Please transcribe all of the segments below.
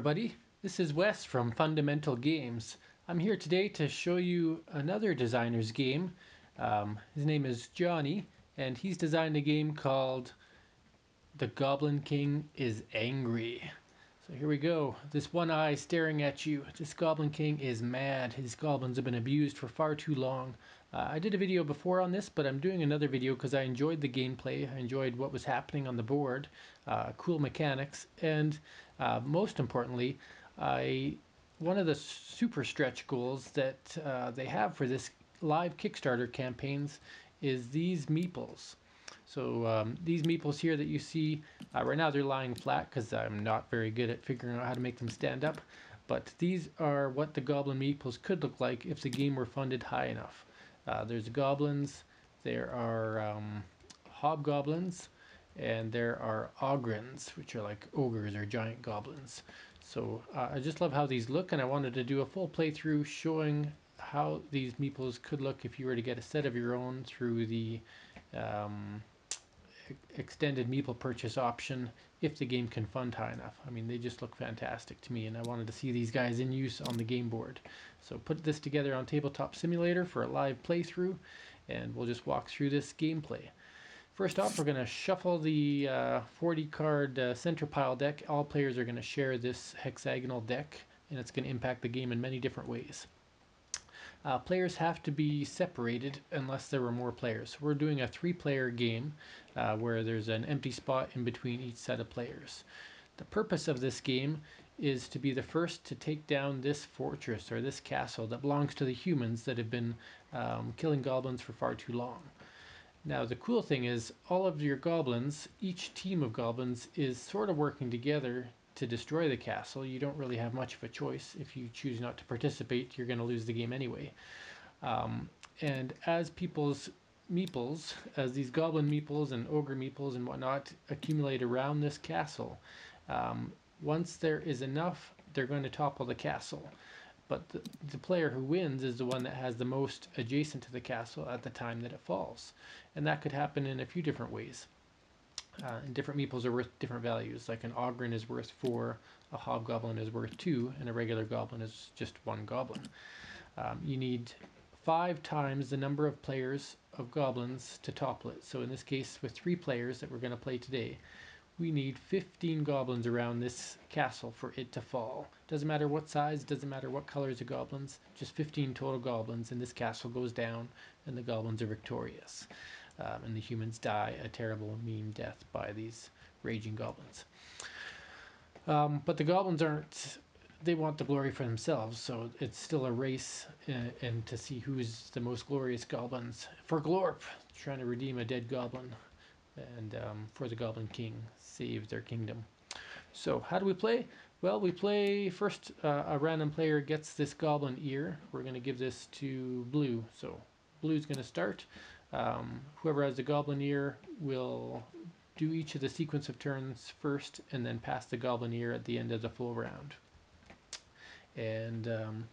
everybody, this is Wes from Fundamental Games. I'm here today to show you another designer's game. His name is Johnny, and he's designed a game called The Goblin King is Angry. So here we go. This one eye staring at you. This Goblin King is mad. His goblins have been abused for far too long. I did a video before on this, but I'm doing another video because I enjoyed the gameplay. I enjoyed what was happening on the board, cool mechanics, and most importantly, one of the super stretch goals that they have for this live Kickstarter campaigns is these meeples. So these meeples here that you see, right now they're lying flat because I'm not very good at figuring out how to make them stand up. But these are what the goblin meeples could look like if the game were funded high enough. There's goblins, there are hobgoblins, and there are ogrins, which are like ogres or giant goblins. So I just love how these look, and I wanted to do a full playthrough showing how these meeples could look if you were to get a set of your own through the extended meeple purchase option if the game can fund high enough. I mean, they just look fantastic to me, and I wanted to see these guys in use on the game board. So put this together on Tabletop Simulator for a live playthrough, and we'll just walk through this gameplay. First off, we're going to shuffle the 40 card center pile deck. All players are going to share this hexagonal deck, and it's going to impact the game in many different ways. Players have to be separated unless there were more players. So we're doing a 3-player game where there's an empty spot in between each set of players. The purpose of this game is to be the first to take down this fortress or this castle that belongs to the humans that have been killing goblins for far too long. Now the cool thing is all of your goblins, each team of goblins is sort of working together to destroy the castle. You don't really have much of a choice. If you choose not to participate, you're going to lose the game anyway. And as people's meeples, as these goblin meeples and ogre meeples and whatnot accumulate around this castle, once there is enough, they're going to topple the castle. But the player who wins is the one that has the most adjacent to the castle at the time that it falls. And that could happen in a few different ways. And different meeples are worth different values. Like an ogren is worth 4, a hobgoblin is worth 2, and a regular goblin is just 1 goblin. You need 5 times the number of players of goblins to topple it. So in this case, with 3 players that we're going to play today, we need 15 goblins around this castle for it to fall. Doesn't matter what size, doesn't matter what colors of goblins, just 15 total goblins, and this castle goes down, and the goblins are victorious. And the humans die a terrible, mean death by these raging goblins. But the goblins aren't, they want the glory for themselves, so it's still a race and to see who's the most glorious goblins. For Glorp, trying to redeem a dead goblin, and for the Goblin King, save their kingdom. So how do we play? Well, we play first, a random player gets this goblin ear. We're going to give this to blue, so blue's going to start. Whoever has the goblin ear will do each of the sequence of turns first and then pass the goblin ear at the end of the full round. And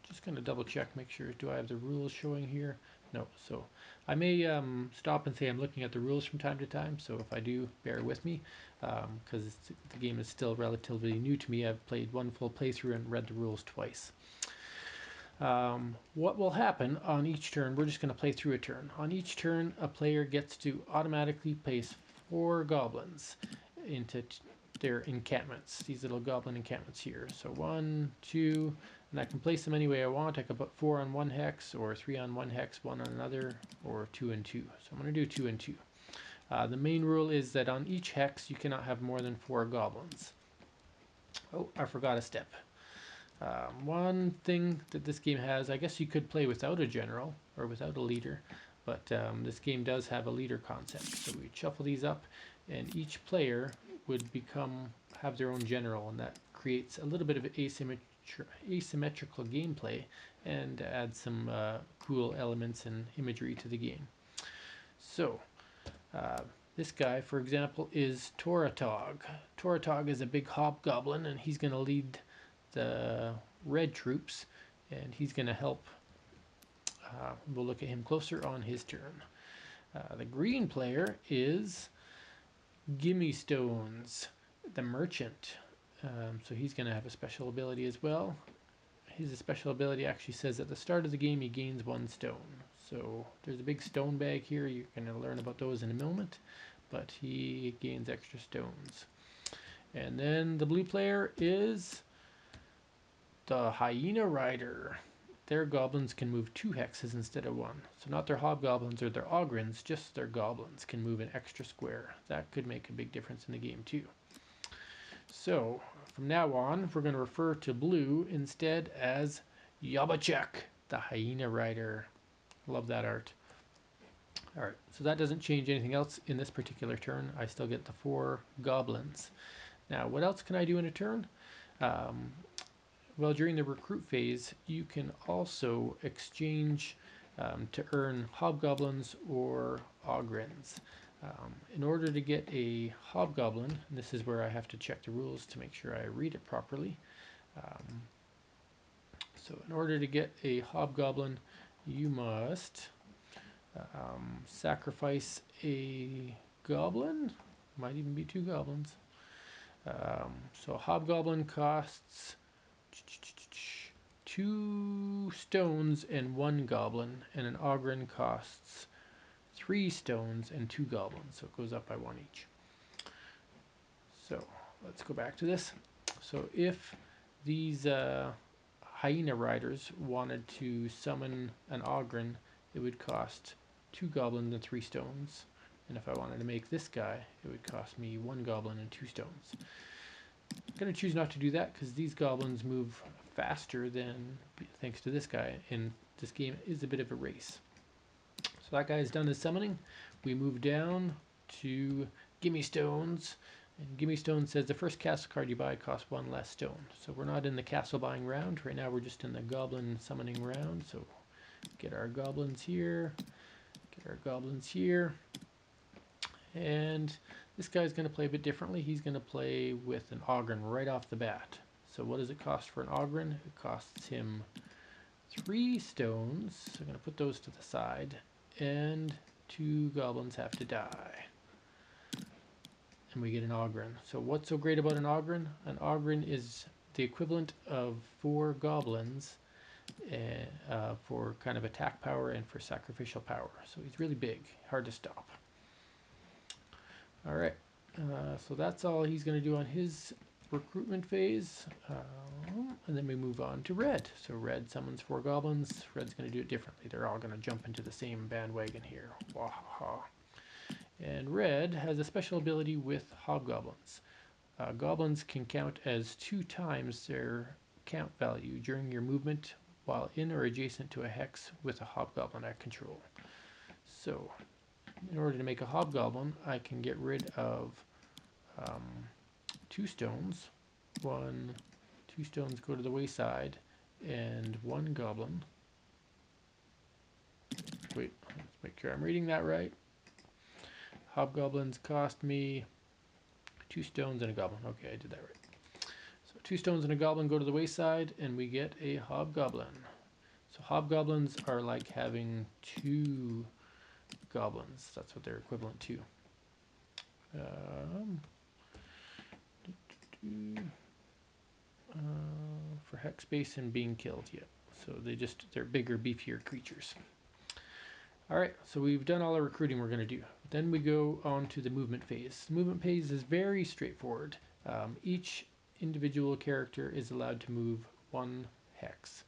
just going to double check, make sure, do I have the rules showing here? No, so I may stop and say I'm looking at the rules from time to time, so if I do, bear with me, because the game is still relatively new to me. I've played one full playthrough and read the rules twice. What will happen on each turn, we're just going to play through a turn. On each turn, a player gets to automatically place 4 goblins into their encampments, these little goblin encampments here. So 1, 2, and I can place them any way I want. I could put 4 on one hex, or 3 on one hex, 1 on another, or 2 and 2. So I'm going to do 2 and 2. The main rule is that on each hex, you cannot have more than 4 goblins. Oh, I forgot a step. One thing that this game has, I guess you could play without a general or without a leader, but this game does have a leader concept. So we shuffle these up, and each player would have their own general, and that creates a little bit of asymmetrical gameplay and adds some cool elements and imagery to the game. So this guy, for example, is Toratog. Toratog is a big hobgoblin, and he's going to lead the red troops, and he's going to help. We'll look at him closer on his turn. The green player is Gimme Stones, the merchant. So he's going to have a special ability as well. His special ability actually says at the start of the game he gains 1 stone. So there's a big stone bag here. You're going to learn about those in a moment. But he gains extra stones. And then the blue player is the Hyena Rider. Their goblins can move 2 hexes instead of 1. So not their hobgoblins or their ogrins, just their goblins can move an extra square. That could make a big difference in the game too. So from now on, we're going to refer to blue instead as Yabachek, the Hyena Rider. Love that art. Alright, so that doesn't change anything else in this particular turn. I still get the 4 goblins. Now, what else can I do in a turn? Well, during the recruit phase, you can also exchange to earn hobgoblins or ogrins. In order to get a hobgoblin, and this is where I have to check the rules to make sure I read it properly. So in order to get a hobgoblin, you must sacrifice a goblin. Might even be 2 goblins. So a hobgoblin costs 2 stones and 1 goblin, and an ogrin costs 3 stones and 2 goblins, so it goes up by 1 each. So let's go back to this. So if these hyena riders wanted to summon an ogrin, it would cost 2 goblins and 3 stones. And if I wanted to make this guy, it would cost me 1 goblin and 2 stones. I'm going to choose not to do that because these goblins move faster than thanks to this guy, and this game is a bit of a race. So that guy is done his summoning. We move down to Gimme Stones, and Gimme Stones says the first castle card you buy costs 1 less stone. So we're not in the castle buying round right now, we're just in the goblin summoning round. So get our goblins here, get our goblins here, and this guy's going to play a bit differently. He's going to play with an ogrin right off the bat. So what does it cost for an ogrin? It costs him 3 stones. So I'm going to put those to the side, and 2 goblins have to die. And we get an ogrin. So what's so great about an ogrin? An ogrin is the equivalent of 4 goblins for kind of attack power and for sacrificial power. So he's really big, hard to stop. Alright, so that's all he's going to do on his recruitment phase. And then we move on to red. So red summons 4 goblins. Red's going to do it differently. They're all going to jump into the same bandwagon here. Wahaha. And red has a special ability with hobgoblins. Goblins can count as 2 times their count value during your movement while in or adjacent to a hex with a hobgoblin at control. So in order to make a hobgoblin, I can get rid of 2 stones. 2 stones go to the wayside, and 1 goblin. Wait, let's make sure I'm reading that right. Hobgoblins cost me 2 stones and a goblin. Okay, I did that right. So 2 stones and a goblin go to the wayside, and we get a hobgoblin. So hobgoblins are like having 2 goblins. That's what they're equivalent to. For hex space and being killed, yeah. So they're bigger, beefier creatures. Alright, so we've done all our recruiting we're going to do. Then we go on to the movement phase. The movement phase is very straightforward. Each individual character is allowed to move 1 hex.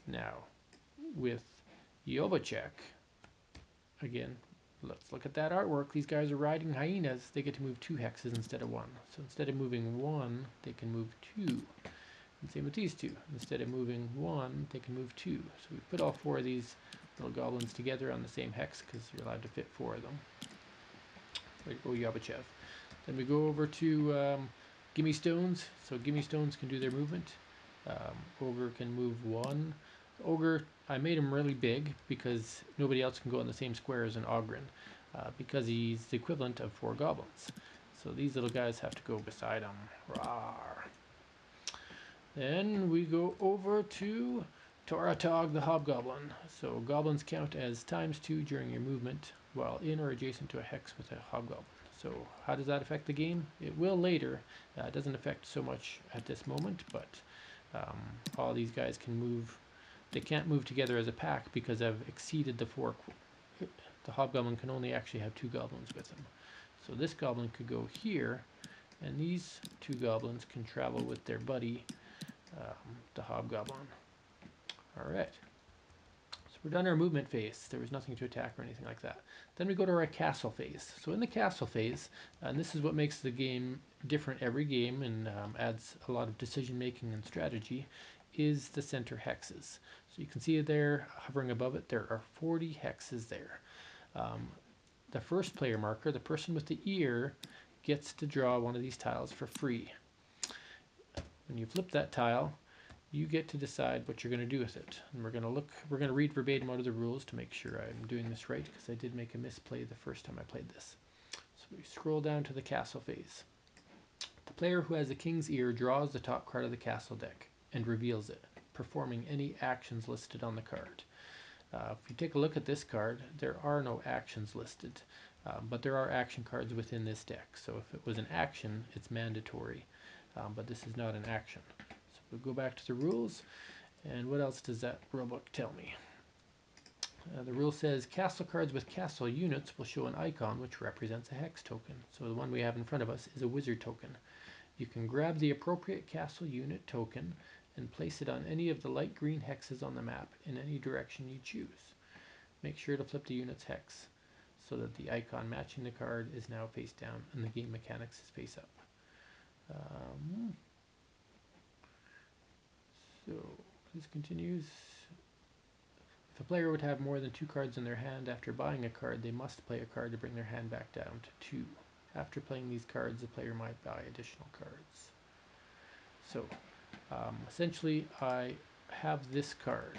Now, with Yobachek, again, let's look at that artwork. These guys are riding hyenas. They get to move 2 hexes instead of 1. So instead of moving 1, they can move 2. And same with these 2. Instead of moving 1, they can move 2. So we put all 4 of these little goblins together on the same hex because you're allowed to fit 4 of them. Like Yabachev. Then we go over to Gimme Stones. So Gimme Stones can do their movement. Ogre can move 1. Ogre, I made him really big because nobody else can go in the same square as an Ogrin because he's the equivalent of 4 goblins. So these little guys have to go beside him. Rawr. Then we go over to Toratog the Hobgoblin. So goblins count as ×2 during your movement while in or adjacent to a hex with a hobgoblin. So how does that affect the game? It will later. It doesn't affect so much at this moment, but all these guys can move. They can't move together as a pack because I've exceeded the 4. The hobgoblin can only actually have 2 goblins with him. So this goblin could go here, and these 2 goblins can travel with their buddy, the hobgoblin. Alright. So we're done our movement phase. There was nothing to attack or anything like that. Then we go to our castle phase. So in the castle phase, and this is what makes the game different every game and adds a lot of decision making and strategy, is the center hexes. So you can see there, hovering above it, there are 40 hexes there. The first player marker, the person with the ear, gets to draw one of these tiles for free. When you flip that tile, you get to decide what you're going to do with it. And we're going to read verbatim out of the rules to make sure I'm doing this right, because I did make a misplay the first time I played this. So we scroll down to the castle phase. The player who has the king's ear draws the top card of the castle deck and reveals it, performing any actions listed on the card. If you take a look at this card, there are no actions listed, but there are action cards within this deck. So if it was an action, it's mandatory, but this is not an action. So we'll go back to the rules, and what else does that rulebook tell me? The rule says castle cards with castle units will show an icon which represents a hex token. So the one we have in front of us is a wizard token. You can grab the appropriate castle unit token and place it on any of the light green hexes on the map in any direction you choose. Make sure to flip the unit's hex so that the icon matching the card is now face down and the game mechanics is face up. So this continues. If a player would have more than 2 cards in their hand after buying a card, they must play a card to bring their hand back down to 2. After playing these cards, the player might buy additional cards. So essentially I have this card.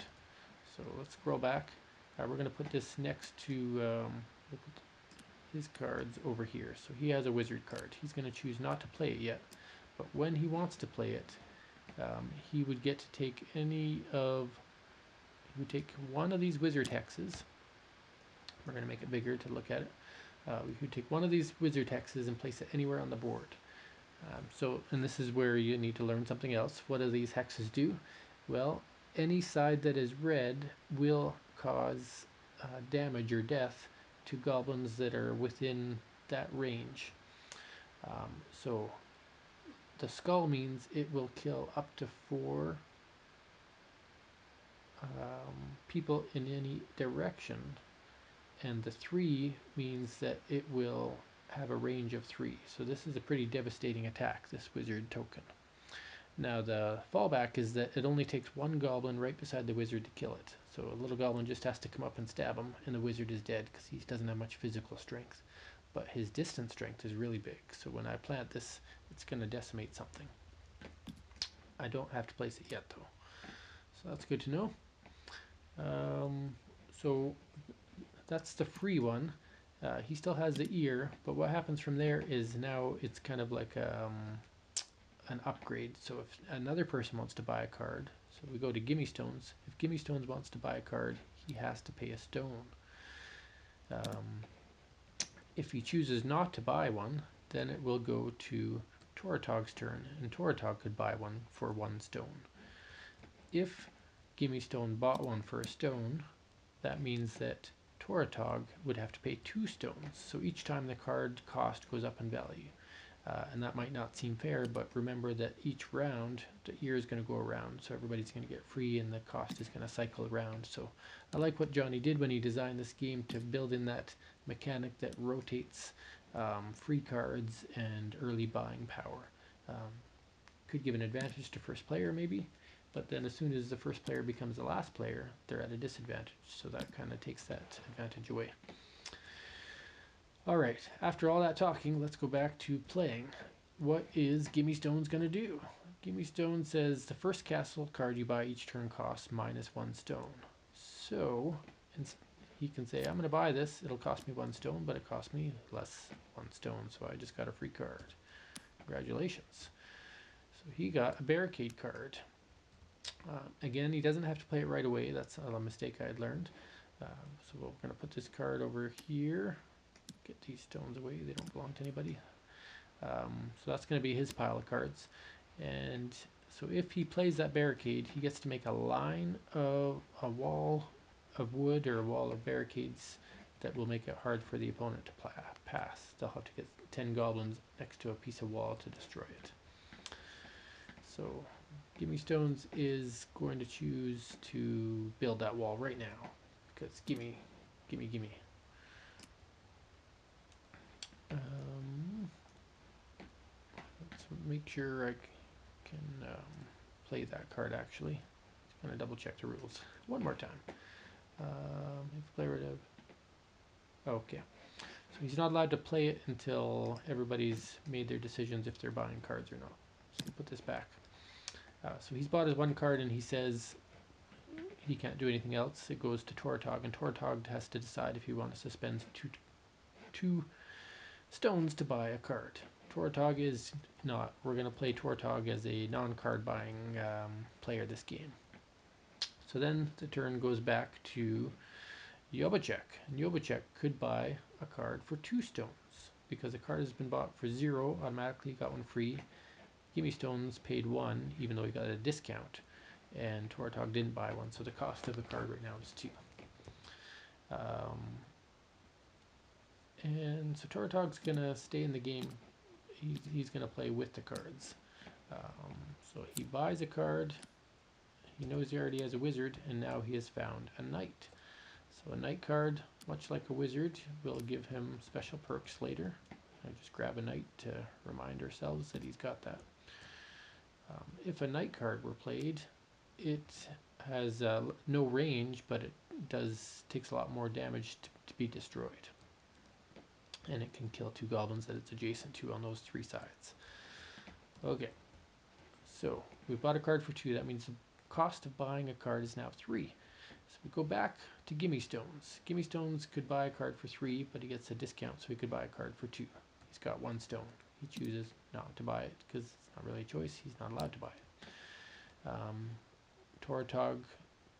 So let's scroll back. We're going to put this next to we'll put his cards over here. So he has a wizard card. He's going to choose not to play it yet, but when he wants to play it, he would get to take he would take one of these wizard hexes. We're going to make it bigger to look at it. We could take one of these wizard hexes and place it anywhere on the board. And this is where you need to learn something else. What do these hexes do? Well, any side that is red will cause damage or death to goblins that are within that range. So the skull means it will kill up to 4 people in any direction, and the 3 means that it will have a range of 3. So this is a pretty devastating attack, this wizard token. Now the fallback is that it only takes 1 goblin right beside the wizard to kill it. So a little goblin just has to come up and stab him, and the wizard is dead because he doesn't have much physical strength. But his distance strength is really big, so when I plant this, it's going to decimate something. I don't have to place it yet though, so that's good to know. So that's the free one. He still has the ear, but what happens from there is now it's kind of like an upgrade. So if another person wants to buy a card, so we go to Gimme Stones. If Gimme Stones wants to buy a card, he has to pay a stone. If he chooses not to buy one, then it will go to Toratog's turn, and Toratog could buy one for 1 stone. If Gimme Stone bought one for a stone, that means that Toratog would have to pay 2 stones, so each time the card cost goes up in value. And that might not seem fair, but remember that each round the ear is going to go around, so everybody's going to get free and the cost is going to cycle around. So I like what Johnny did when he designed this game to build in that mechanic that rotates free cards and early buying power. Could give an advantage to first player maybe, but then as soon as the first player becomes the last player, they're at a disadvantage, so that kind of takes that advantage away. Alright, after all that talking, let's go back to playing. What is Gimme Stones going to do? Gimme Stone says the first castle card you buy each turn costs -1 stone. So he can say, I'm going to buy this, it'll cost me 1 stone, but it cost me less 1 stone, so I just got a free card. Congratulations. So he got a barricade card. Again, he doesn't have to play it right away, that's a mistake I had learned. So we're going to put this card over here. Get these stones away, they don't belong to anybody. So that's going to be his pile of cards. And so if he plays that barricade, he gets to make a line of a wall of wood or a wall of barricades that will make it hard for the opponent to pass. They'll have to get 10 goblins next to a piece of wall to destroy it. So Gimme Stones is going to choose to build that wall right now, because gimme. Let's make sure I can play that card actually. Just going to double check the rules one more time. If player would have... Okay. So he's not allowed to play it until everybody's made their decisions if they're buying cards or not. So we'll put this back. So he's bought his one card and he says he can't do anything else. It goes to Tortog, and Tortog has to decide if he wants to spend two stones to buy a card. Tortog is not. We're going to play Tortog as a non-card buying player this game. So then the turn goes back to Jobacek. And Jobacek could buy a card for 2 stones. Because a card has been bought for 0, automatically got one free. Gimme Stones paid 1, even though he got a discount. And Tortog didn't buy one, so the cost of the card right now is 2. And so Tortog's going to stay in the game. He's going to play with the cards. So he buys a card. He knows he already has a wizard, and now he has found a knight. So a knight card, much like a wizard, will give him special perks later. I just grab a knight to remind ourselves that he's got that. If a knight card were played, it has no range, but it takes a lot more damage to be destroyed. And it can kill 2 goblins that it's adjacent to on those 3 sides. Okay, so we bought a card for 2. That means the cost of buying a card is now 3. So we go back to Gimme Stones. Gimme Stones could buy a card for 3, but he gets a discount, so he could buy a card for 2. He's got 1 stone. He chooses not to buy it because it's not really a choice. He's not allowed to buy it. Tortog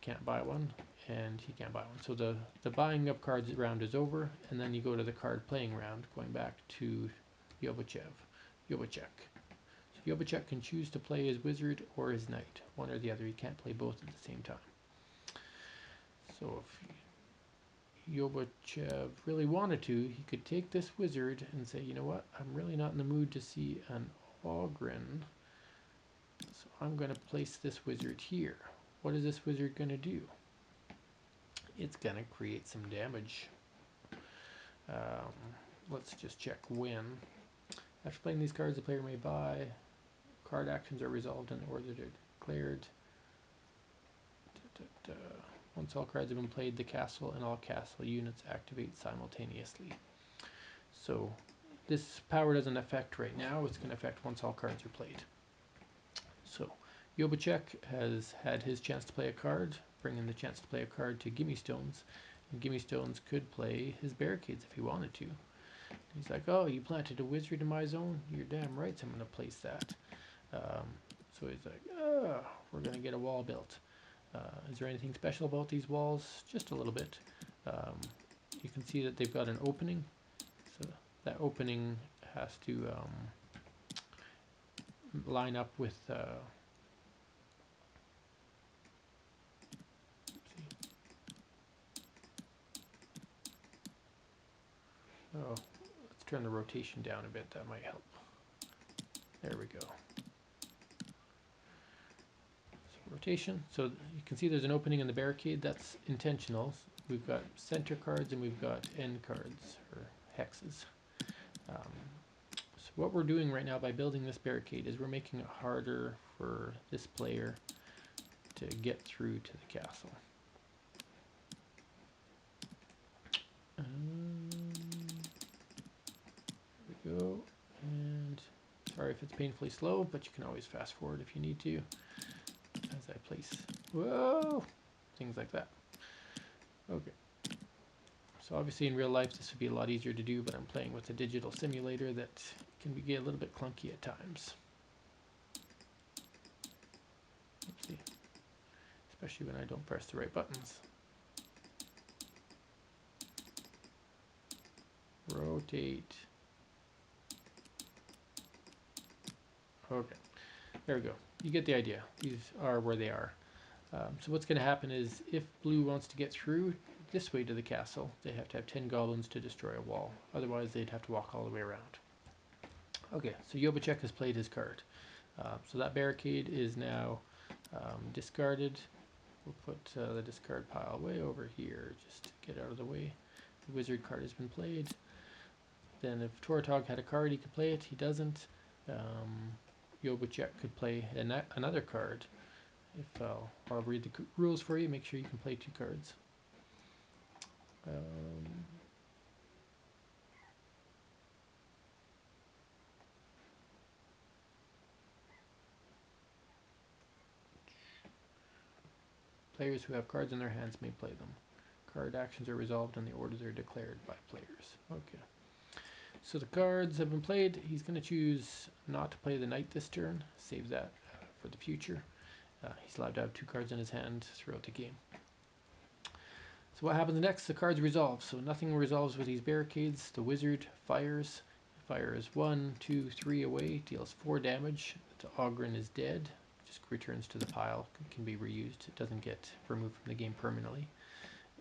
can't buy one, and he can't buy one. So the buying up cards round is over, and then you go to the card playing round, going back to Jobacek. So Jobacek can choose to play his wizard or his knight, one or the other. He can't play both at the same time. So if Jobacek really wanted to, he could take this wizard and say, you know what, I'm really not in the mood to see an Ogren, so I'm going to place this wizard here. What is this wizard going to do? It's going to create some damage. Let's just check when. After playing these cards, the player may buy. Card actions are resolved in the order they're declared. Once all cards have been played, the castle and all castle units activate simultaneously. So this power doesn't affect right now. It's going to affect once all cards are played. So Jobacek has had his chance to play a card, bringing the chance to play a card to Gimme Stones. And Gimme Stones could play his barricades if he wanted to. He's like, oh, you planted a wizard in my zone? You're damn right, so I'm going to place that. So he's like, oh, we're going to get a wall built. Is there anything special about these walls? Just a little bit. You can see that they've got an opening. So that opening has to line up with... Oh, let's turn the rotation down a bit. That might help. There we go. So rotation. So you can see there's an opening in the barricade. That's intentional. We've got center cards and we've got end cards, or hexes. So what we're doing right now by building this barricade is we're making it harder for this player to get through to the castle. There we go. And sorry if it's painfully slow, but you can always fast forward if you need to as I place, whoa, things like that. Okay. So obviously in real life this would be a lot easier to do, but I'm playing with a digital simulator that can get a little bit clunky at times. Oopsie. Especially when I don't press the right buttons. rotate. Okay, there we go. You get the idea. These are where they are. So what's going to happen is if blue wants to get through this way to the castle, they have to have 10 goblins to destroy a wall. Otherwise, they'd have to walk all the way around. Okay, so Yobachek has played his card. So that barricade is now discarded. We'll put the discard pile way over here just to get out of the way. The wizard card has been played. Then if Tortog had a card, he could play it. He doesn't. Yobachek could play another card. If I'll read the rules for you, make sure you can play 2 cards. Players who have cards in their hands may play them. Card actions are resolved and the orders are declared by players. Okay. So the cards have been played. He's going to choose not to play the knight this turn. Save that for the future. He's allowed to have 2 cards in his hand throughout the game. So what happens next? The cards resolve. So nothing resolves with these barricades. The wizard fires. Fires 1, 2, 3 away. Deals 4 damage. The Ogren is dead. Just returns to the pile. Can be reused. It doesn't get removed from the game permanently.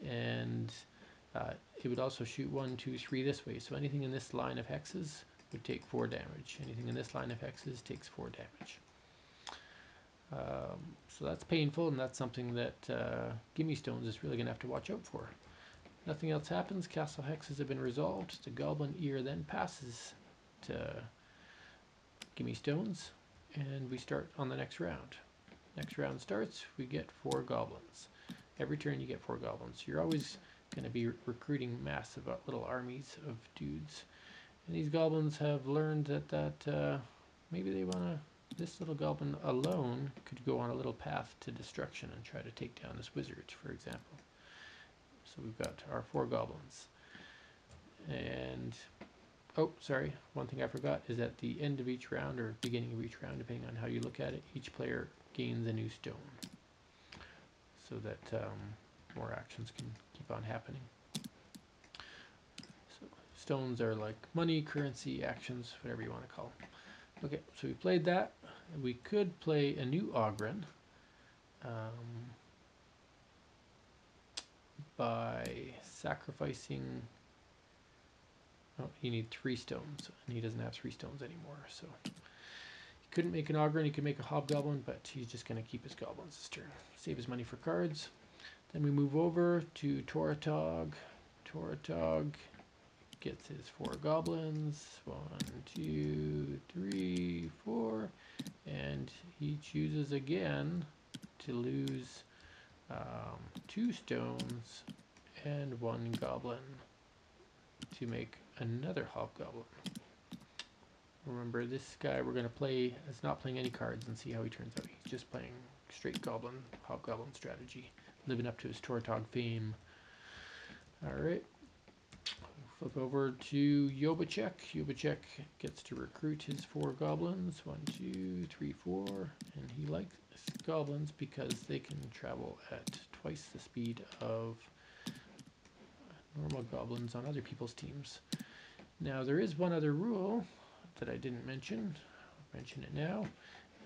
And it would also shoot 1, 2, 3 this way. So anything in this line of hexes would take 4 damage. Anything in this line of hexes takes 4 damage. So that's painful, and that's something that Gimme Stones is really going to have to watch out for. Nothing else happens. Castle hexes have been resolved. The Goblin Ear then passes to Gimme Stones, and we start on the next round. Next round starts, we get 4 goblins. Every turn you get 4 goblins. You're always going to be recruiting massive little armies of dudes. And these goblins have learned that maybe they want to... This little goblin alone could go on a little path to destruction and try to take down this wizard, for example. So we've got our 4 goblins. And, oh, sorry, one thing I forgot is at the end of each round, or beginning of each round, depending on how you look at it, each player gains a new stone. So that more actions can keep on happening. So stones are like money, currency, actions, whatever you want to call them. Okay, so we played that. We could play a new Ogren by sacrificing... Oh, you need 3 stones, and he doesn't have 3 stones anymore, so... He couldn't make an Ogren, he could make a Hobgoblin, but he's just going to keep his goblins this turn. Save his money for cards. Then we move over to Tortog. Tortog gets his 4 goblins. 1, 2, 3, 4. And he chooses again to lose 2 stones and 1 goblin to make another Hobgoblin. Remember, this guy we're going to play is not playing any cards and see how he turns out. He's just playing straight Goblin, Hobgoblin strategy, living up to his Tortog fame. Alright, flip over to Yobachek. Yobachek gets to recruit his 4 goblins. 1, 2, 3, 4. And he likes goblins because they can travel at twice the speed of normal goblins on other people's teams. Now there is one other rule that I didn't mention. I'll mention it now.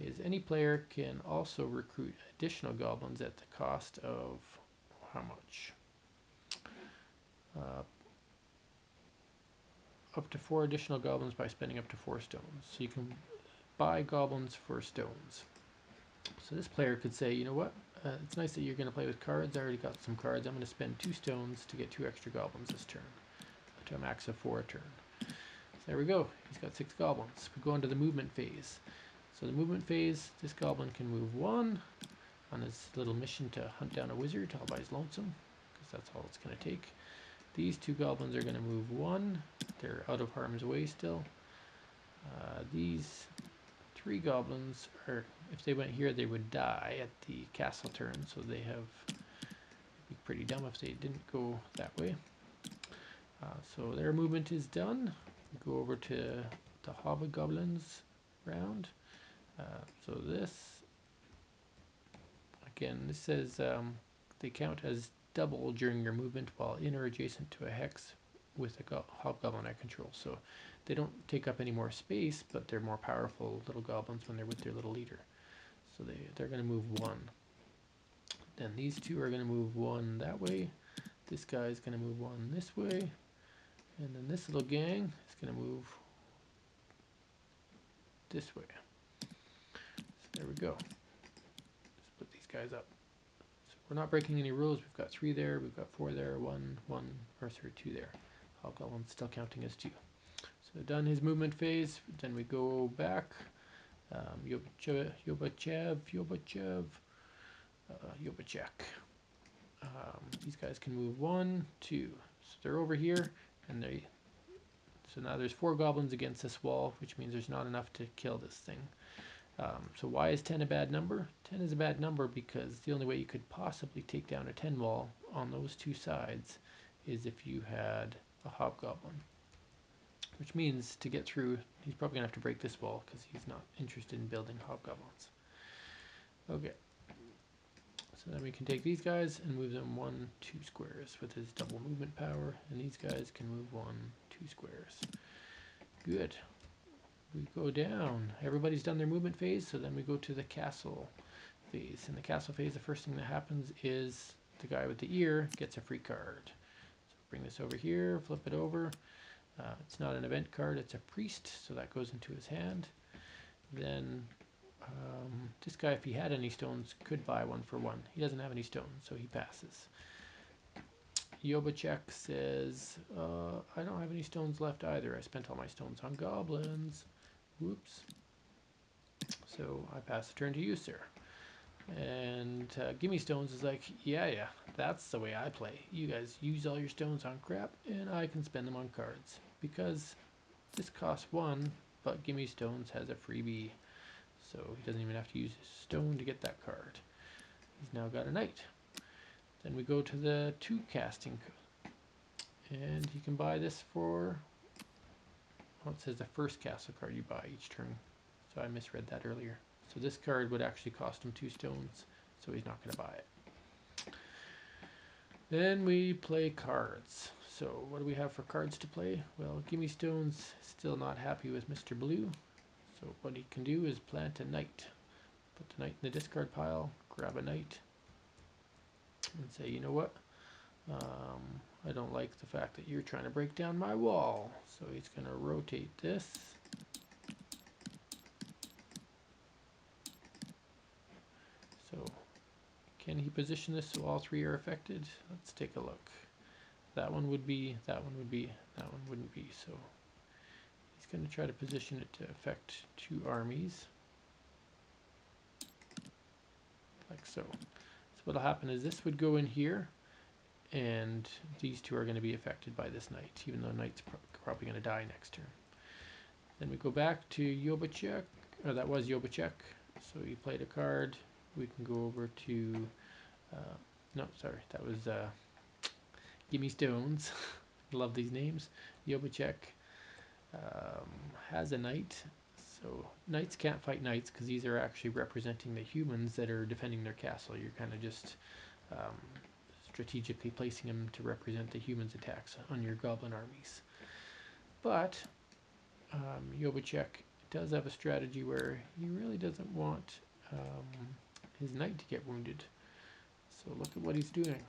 Is any player can also recruit additional goblins at the cost of how much? Up to 4 additional goblins by spending up to 4 stones. So you can buy goblins for stones. So this player could say, you know what, it's nice that you're going to play with cards. I already got some cards. I'm going to spend 2 stones to get 2 extra goblins this turn, to a max of 4 a turn. So there we go. He's got 6 goblins. We go into the movement phase. So the movement phase, this goblin can move 1 on his little mission to hunt down a wizard all by his lonesome, because that's all it's going to take. These 2 goblins are going to move 1. They're out of harm's way still. These 3 goblins are, if they went here, they would die at the castle turn, so they have, it'd be pretty dumb if they didn't go that way. So their movement is done. We go over to the Hobgoblins round. So this, again, this says they count as double during your movement while in or adjacent to a hex with a hobgoblin I control. So they don't take up any more space, but they're more powerful little goblins when they're with their little leader. So they're going to move one. Then these two are going to move one that way. This guy is going to move one this way. And then this little gang is going to move this way. So there we go. Split these guys up. So we're not breaking any rules. We've got 3 there, we've got 4 there, 1, or 2 there. Hobgoblin's still counting as 2. So done his movement phase. Then we go back. Yobachev. These guys can move 1, 2. So they're over here, and so now there's 4 goblins against this wall, which means there's not enough to kill this thing. So why is 10 a bad number? 10 is a bad number because the only way you could possibly take down a 10 wall on those 2 sides is if you had a hobgoblin. Which means to get through, he's probably going to have to break this wall because he's not interested in building hobgoblins. Okay. So then we can take these guys and move them 1, 2 squares with his double movement power. And these guys can move 1, 2 squares. Good. We go down. Everybody's done their movement phase, so then we go to the castle phase. In the castle phase, the first thing that happens is the guy with the ear gets a free card. So bring this over here, flip it over. It's not an event card, it's a priest, so that goes into his hand. Then this guy, if he had any stones, could buy 1 for 1. He doesn't have any stones, so he passes. Yobachek says, I don't have any stones left either. I spent all my stones on goblins. Whoops. So I pass the turn to you, sir. And Gimme Stones is like, yeah, that's the way I play. You guys use all your stones on crap, and I can spend them on cards. Because this costs 1, but Gimme Stones has a freebie. So he doesn't even have to use his stone to get that card. He's now got a knight. Then we go to the 2 casting. And you can buy this for, it says the first castle card you buy each turn. So I misread that earlier. So this card would actually cost him 2 stones, so he's not going to buy it. Then we play cards. So what do we have for cards to play? Well, Gimme Stone's still not happy with Mr. Blue. So what he can do is plant a knight. Put the knight in the discard pile, grab a knight, and say, you know what? I don't like the fact that you're trying to break down my wall. So he's going to rotate this. So can he position this so all 3 are affected? Let's take a look. That one would be, that one would be, that one wouldn't be. So he's going to try to position it to affect 2 armies. Like so. So what'll happen is this would go in here, and these 2 are going to be affected by this knight, even though knight's probably going to die next turn. Then we go back to Yobachek, or that was Yobachek. So he played a card. We can go over to, no, sorry, that was Gimme Stones. Love these names. Yobachek has a knight. So knights can't fight knights because these are actually representing the humans that are defending their castle. You're kind of just strategically placing them to represent the humans' attacks on your goblin armies. But Yobachek does have a strategy where he really doesn't want his knight to get wounded. So look at what he's doing.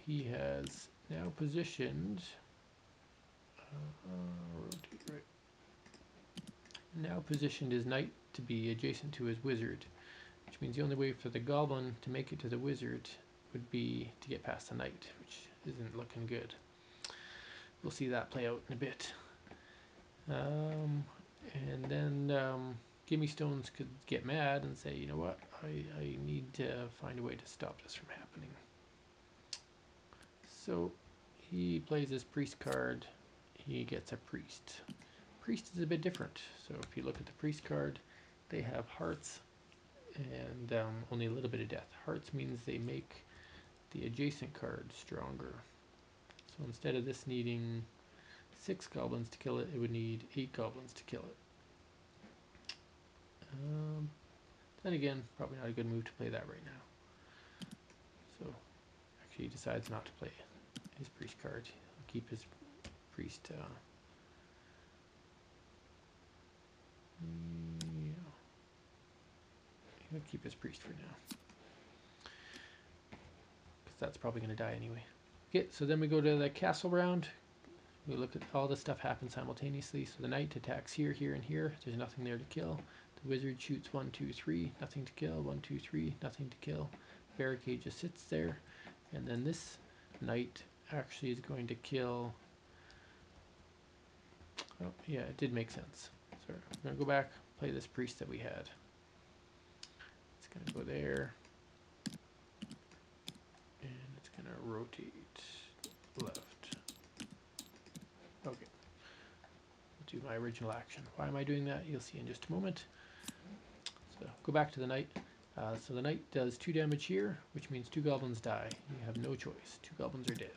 He has now positioned, rotate right. Now positioned his knight to be adjacent to his wizard, which means the only way for the goblin to make it to the wizard would be to get past the knight, which isn't looking good. We'll see that play out in a bit. And then Gimme Stones could get mad and say, you know what, I need to find a way to stop this from happening. So he plays his priest card. He gets a priest. Priest is a bit different. So if you look at the priest card, they have hearts and only a little bit of death. Hearts means they make the adjacent card stronger. So instead of this needing 6 goblins to kill it, it would need 8 goblins to kill it. Then again, probably not a good move to play that right now. So Actually, he decides not to play his priest card. He'll keep his priest. Yeah. He'll keep his priest for now, because that's probably going to die anyway. Okay, so then we go to the castle round. We look at all this stuff happen simultaneously. So the knight attacks here, here, and here. There's nothing there to kill. The wizard shoots 1, 2, 3, nothing to kill. 1, 2, 3, nothing to kill. Barricade just sits there. And then this knight actually is going to kill. Oh, yeah, it did make sense. Sorry, I'm going to go back, play this priest that we had. It's going to go there. And it's going to rotate left. Okay. Do my original action. Why am I doing that? You'll see in just a moment. So go back to the knight. So the knight does 2 damage here, which means 2 goblins die. You have no choice. 2 goblins are dead.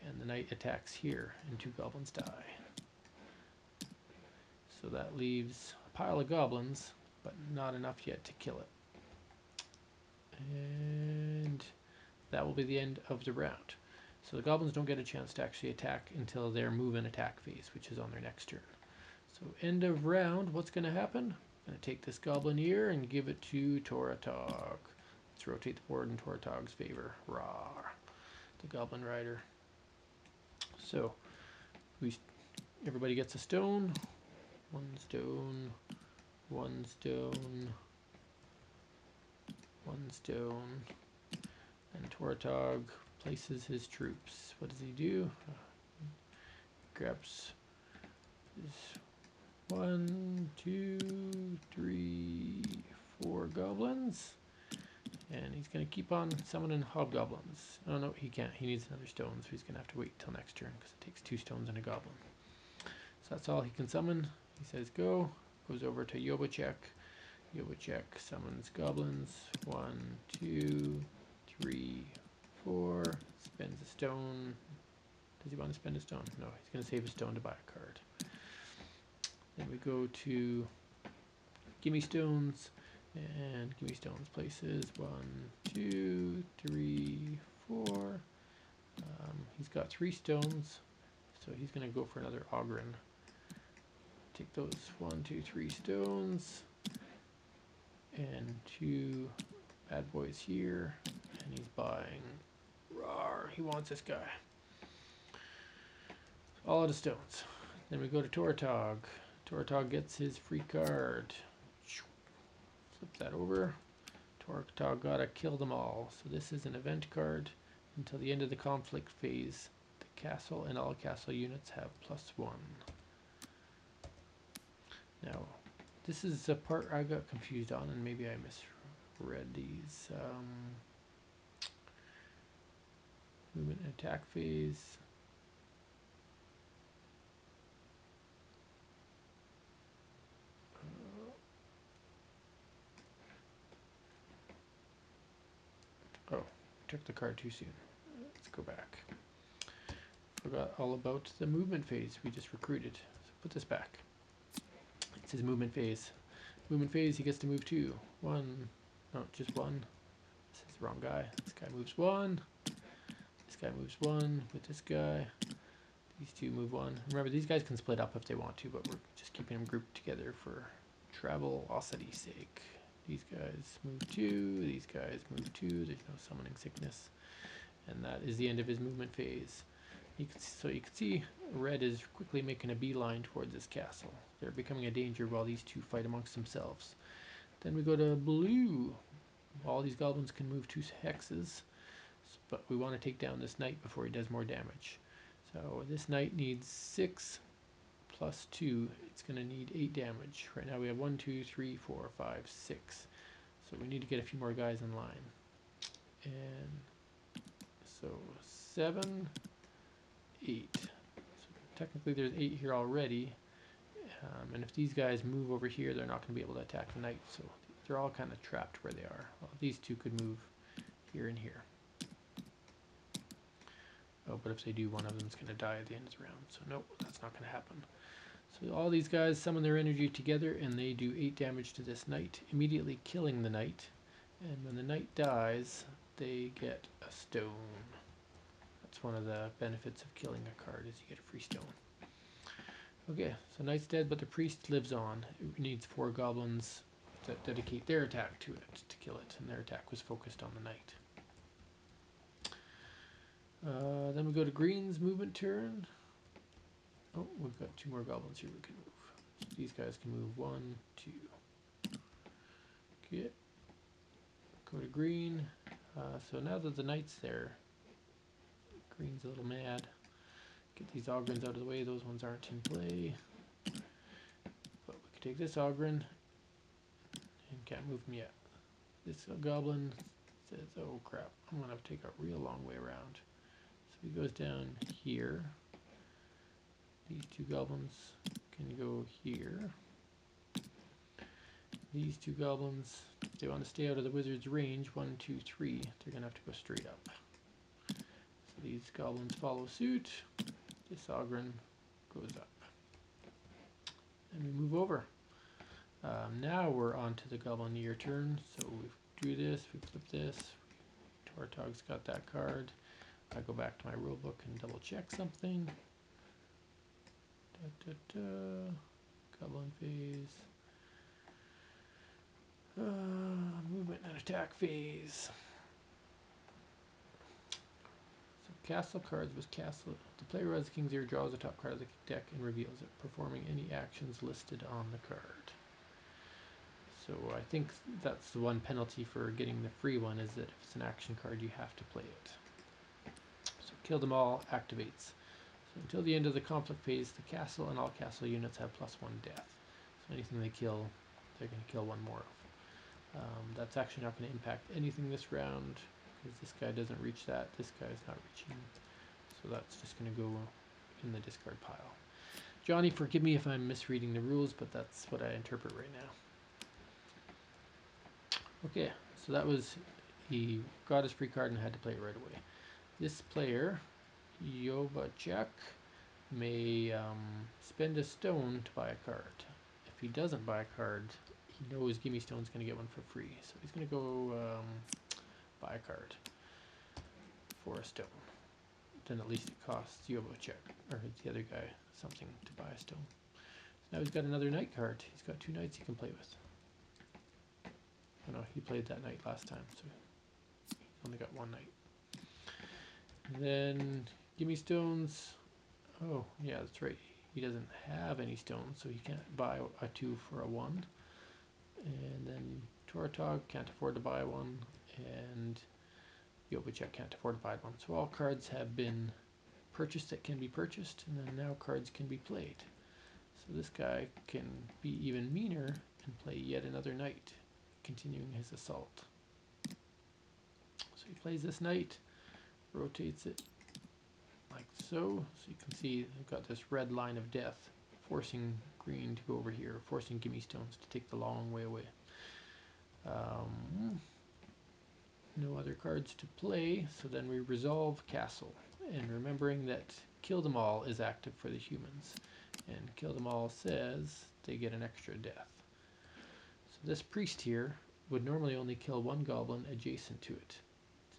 And the knight attacks here, and 2 goblins die. So that leaves a pile of goblins, but not enough yet to kill it. And that will be the end of the round. So the goblins don't get a chance to actually attack until their move and attack phase, which is on their next turn. So end of round, what's going to happen? I'm going to take this goblin here and give it to Toratog. Let's rotate the board in Toratog's favor. Rawr. The goblin rider. So everybody gets a stone. 1 stone. 1 stone. 1 stone. And Toratog places his troops. What does he do? Grabs his 1, 2, 3, 4 goblins. And he's going to keep on summoning hobgoblins. Oh no, he can't. He needs another stone, so he's going to have to wait till next turn, because it takes 2 stones and a goblin. So that's all he can summon. He says go. Goes over to Yobachek. Yobachek summons goblins. 1, 2, 3, 4. Spends a stone. Does he want to spend a stone? No, he's going to save a stone to buy a card. Then we go to Gimme Stones. And Gimme Stones places 1, 2, 3, 4. He's got 3 stones, so he's going to go for another Ogren. Take those 1, 2, 3 stones, and 2 bad boys here, and he's buying. Rawr, he wants this guy. All out of stones. Then we go to Toratog. Toratog gets his free card. Flip that over. Toratog gotta kill them all. So this is an event card. Until the end of the conflict phase, the castle and all castle units have +1. Now, this is a part I got confused on, and maybe I misread these. Movement and attack phase. Oh, took the card too soon. Let's go back. Forgot all about the movement phase we just recruited. So put this back. It's his movement phase. Movement phase, he gets to move 2. 1. No, just 1. This is the wrong guy. This guy moves 1. This guy moves 1 with this guy. These 2 move 1. Remember, these guys can split up if they want to, but we're just keeping them grouped together for travelocity's sake. These guys move 2. These guys move 2. There's no summoning sickness. And that is the end of his movement phase. So you can see red is quickly making a beeline towards this castle. They're becoming a danger while these 2 fight amongst themselves. Then we go to blue. All these goblins can move 2 hexes, but we want to take down this knight before he does more damage. So this knight needs 6 plus 2. It's going to need 8 damage. Right now we have 1, 2, 3, 4, 5, 6. So we need to get a few more guys in line. And so 7, 8. So technically there's 8 here already. And if these guys move over here, they're not going to be able to attack the knight. So they're all kind of trapped where they are. Well, these 2 could move here and here. Oh, but if they do, one of them's going to die at the end of the round. So nope, that's not going to happen. So all these guys summon their energy together, and they do 8 damage to this knight, immediately killing the knight. And when the knight dies, they get a stone. That's one of the benefits of killing a card, is you get a free stone. Okay, so knight's dead, but the priest lives on. It needs 4 goblins that dedicate their attack to it to kill it, and their attack was focused on the knight. Then we go to green's movement turn. Oh, we've got 2 more goblins here we can move. So these guys can move 1, 2. Okay. Go to green. So now that the knight's there, green's a little mad. Get these Ogrins out of the way, those ones aren't in play. But we can take this Ogrin and can't move him yet. This goblin says, oh crap, I'm gonna have to take a real long way around. So he goes down here. These 2 goblins can go here. These 2 goblins, if they want to stay out of the wizard's range, 1, 2, 3, they're gonna have to go straight up. So these goblins follow suit. This Ogrin goes up. And we move over. Now we're on to the Goblineer turn. So we do this, we flip this. Tortog's got that card. I go back to my rulebook and double check something. Goblin phase. Movement and attack phase. So castle cards was castle. The player who has the King's Ear draws the top card of the deck and reveals it, performing any actions listed on the card. So I think that's the one penalty for getting the free one, is that if it's an action card, you have to play it. So kill them all activates. So until the end of the conflict phase, the castle and all castle units have +1 death. So anything they kill, they're going to kill 1 more of. That's actually not going to impact anything this round, because this guy doesn't reach that, this guy's not reaching. So that's just going to go in the discard pile. Johnny, forgive me if I'm misreading the rules, but that's what I interpret right now. Okay, so that was, he got his free card and had to play it right away. This player, Yovacek, may spend a stone to buy a card. If he doesn't buy a card, he knows Gimme Stone's going to get one for free. So he's going to go buy a card for a stone. Then at least it costs Yovacek, or the other guy, something to buy a stone. So now he's got another knight card. He's got 2 knights he can play with. Oh no, he played that knight last time, so he's only got 1 knight. And then Gimme Stones. Oh, yeah, that's right. He doesn't have any stones, so he can't buy a 2 for a 1. And then Tortog can't afford to buy 1, and Yovacek can't afford to buy 1. So all cards have been purchased that can be purchased, and then now cards can be played. So this guy can be even meaner and play yet another knight, continuing his assault. So he plays this knight, rotates it like so. So you can see I've got this red line of death, forcing green to go over here, forcing Gimme Stones to take the long way away. No other cards to play, so then we resolve castle. And remembering that kill them all is active for the humans. And kill them all says they get an extra death. So this priest here would normally only kill 1 goblin adjacent to it.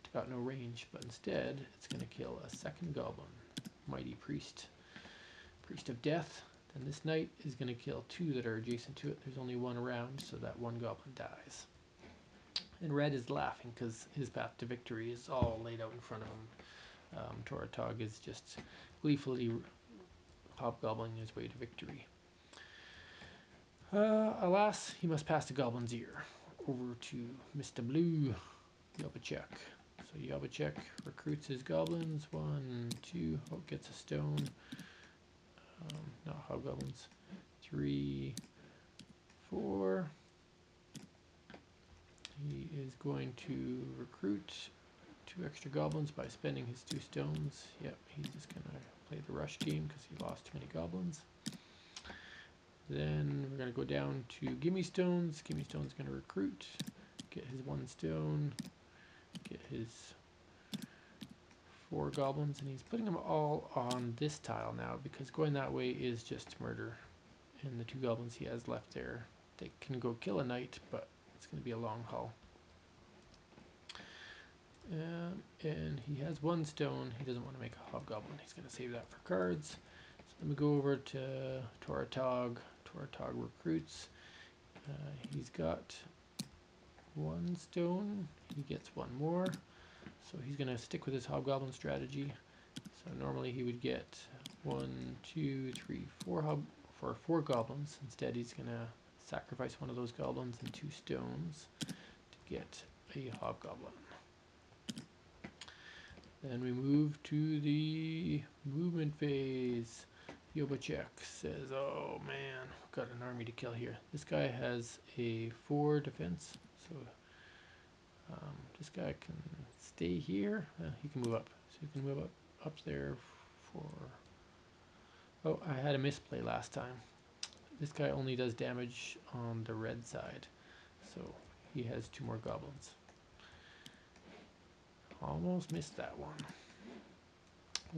It's got no range, but instead it's going to kill a 2nd goblin. Mighty priest. Priest of death. Then this knight is going to kill 2 that are adjacent to it. There's only 1 around, so that 1 goblin dies. And red is laughing because his path to victory is all laid out in front of him. Tortog is just gleefully hobgobbling his way to victory. Alas, he must pass the Goblin's Ear. Over to Mr. Blue, Yovacek. So Yovacek recruits his goblins. 1, 2, oh, gets a stone. Not hobgoblins. 3, 4. He is going to recruit 2 extra goblins by spending his 2 stones. Yep, he's just going to play the rush game because he lost too many goblins. Then we're going to go down to Gimme Stones. Gimme Stone's going to recruit, get his 1 stone, get his 4 goblins, and he's putting them all on this tile now because going that way is just murder. And the 2 goblins he has left there, they can go kill a knight, but it's going to be a long haul. And he has one stone. He doesn't want to make a hobgoblin. He's going to save that for cards. So let me go over to Toratog. Toratog recruits. He's got one stone. He gets one more. So he's going to stick with his hobgoblin strategy. So normally he would get 1, 2, 3, 4 goblins. Instead he's going to sacrifice one of those goblins and 2 stones to get a hobgoblin. Then we move to the movement phase. Yobachek says, oh man, got an army to kill here. This guy has a 4 defense, so this guy can stay here. He can move up, so he can move up there for... Oh, I had a misplay last time. This guy only does damage on the red side, so he has 2 more goblins. Almost missed that one.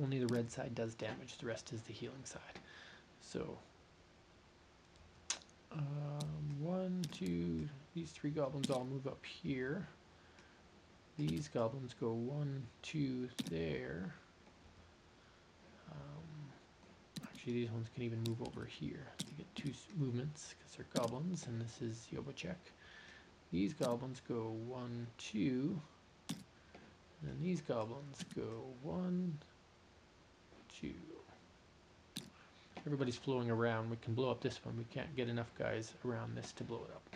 Only the red side does damage, the rest is the healing side. So, 1, 2, these 3 goblins all move up here. These goblins go 1, 2 there. Actually, these ones can even move over here. They get 2 movements because they're goblins, and this is Yobachek. These goblins go 1, 2, and these goblins go 1, 2. Everybody's flowing around. We can blow up this one. We can't get enough guys around this to blow it up.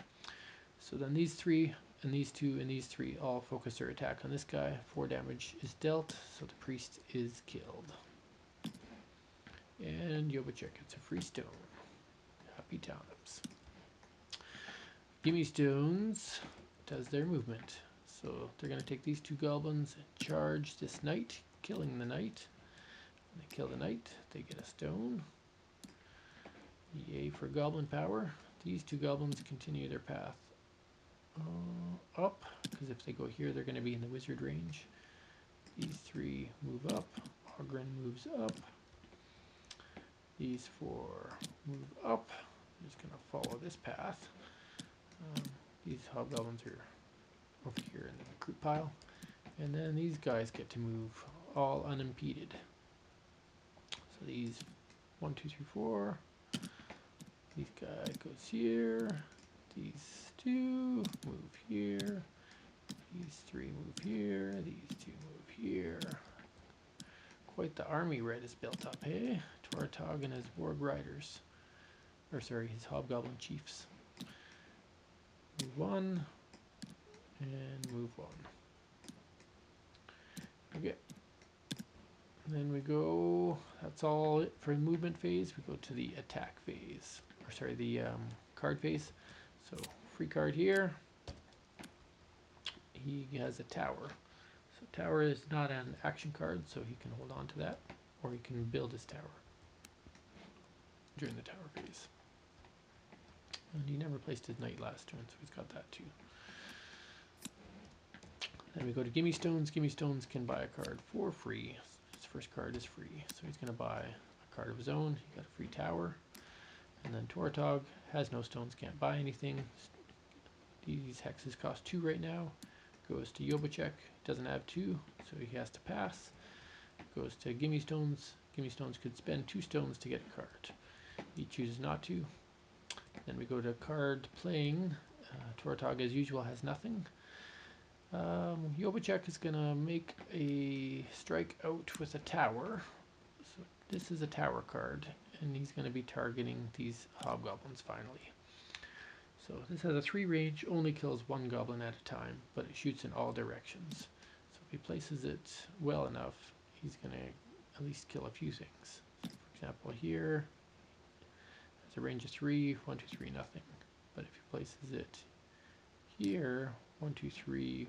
So then these 3 and these 2 and these 3 all focus their attack on this guy. 4 damage is dealt, so the priest is killed. And Yobachek gets a free stone. Happy times. Gimme Stones does their movement. So they're going to take these 2 goblins and charge this knight, killing the knight. When they kill the knight, they get a stone. Yay for goblin power. These 2 goblins continue their path up, because if they go here, they're going to be in the wizard range. These 3 move up. Ogren moves up. These 4 move up. I'm just going to follow this path. These hobgoblins are over here in the recruit pile. And then these guys get to move all unimpeded. So these 1, 2, 3, 4. These guy goes here. These 2 move here. These 3 move here. These 2 move here. Quite the army Red is built up, eh? Toratog and his warg riders. Or sorry, his hobgoblin chiefs. Move 1. And move 1. Okay. And then we go, that's all it for the movement phase. We go to the attack phase. Or sorry, the card phase. So, free card here. He has a tower. So tower is not an action card, so he can hold on to that. Or he can build his tower during the tower phase. And he never placed his knight last turn, so he's got that too. Then we go to Gimme Stones. Gimme Stones can buy a card for free. His first card is free, so he's going to buy a card of his own. He got a free tower. And then Toratog has no stones, can't buy anything. These hexes cost 2 right now. Goes to Yobachek, doesn't have 2, so he has to pass. Goes to Gimme Stones. Gimme Stones could spend 2 stones to get a card. He chooses not to. Then we go to card playing. Toratog, as usual, has nothing. Yobachek is going to make a strike out with a tower. So this is a tower card, and he's going to be targeting these hobgoblins finally. So this has a 3 range, only kills 1 goblin at a time, but it shoots in all directions. So if he places it well enough, he's going to at least kill a few things. So for example, here has a range of 3, 1, 2, 3, nothing. But if he places it here, 1, 2, 3,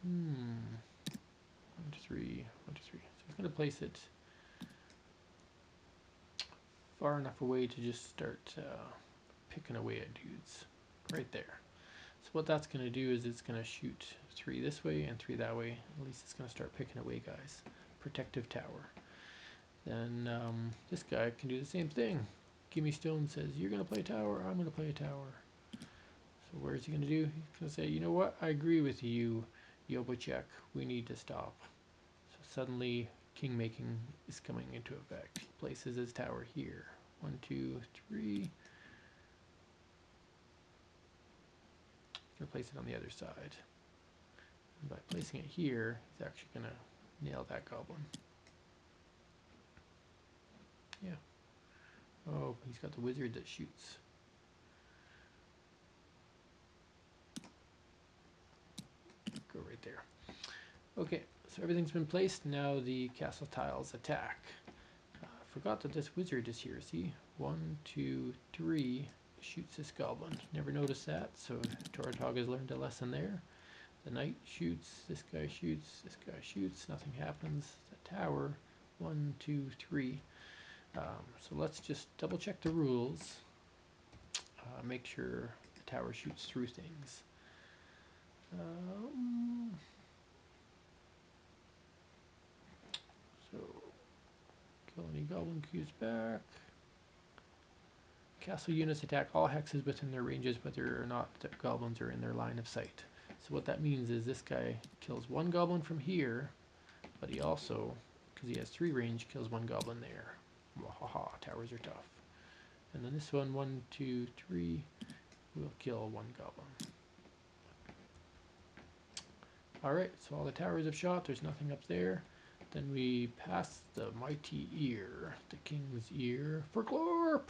1, 2, 3, 1, 2, 3. So he's going to place it far enough away to just start picking away at dudes right there. So what that's going to do is it's going to shoot 3 this way and 3 that way. At least it's going to start picking away guys. Protective tower. Then this guy can do the same thing. Gimme Stone says, you're going to play tower, I'm going to play a tower. So where's he going to do? He's going to say, you know what, I agree with you. Yobo check. We need to stop. So suddenly, king making is coming into effect. He places his tower here. 1, 2, 3. Replace it on the other side. And by placing it here, he's actually going to nail that goblin. Yeah. Oh, he's got the wizard that shoots. Go right there. Okay, so everything's been placed. Now the castle tiles attack. Forgot that this wizard is here. See? 1, 2, 3. Shoots this goblin. Never noticed that, so Toratog has learned a lesson there. The knight shoots, this guy shoots, this guy shoots, nothing happens. The tower, 1, 2, 3. So let's just double check the rules. Make sure the tower shoots through things. So, kill any goblin cubes back. Castle units attack all hexes within their ranges, whether or not the goblins are in their line of sight. So what that means is this guy kills one goblin from here, but he also, because he has 3 range, kills one goblin there. Wahaha, towers are tough. And then this one, 1, 2, 3, will kill one goblin. Alright, so all the towers have shot, there's nothing up there. Then we pass the mighty ear, the king's ear, for Glorp,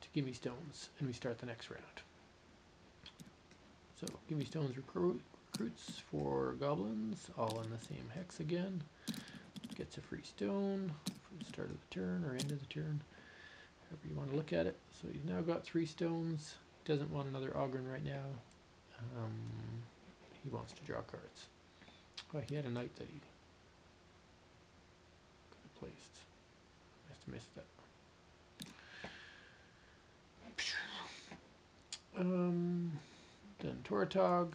to Gimme Stones, and we start the next round. So, Gimme Stones recruits for goblins, all in the same hex again. Gets a free stone for the start of the turn, or end of the turn, however you want to look at it. So he's now got 3 stones. He doesn't want another Ogren right now. He wants to draw cards. Oh, he had a knight that he could have placed. I must have missed that. Then Toratog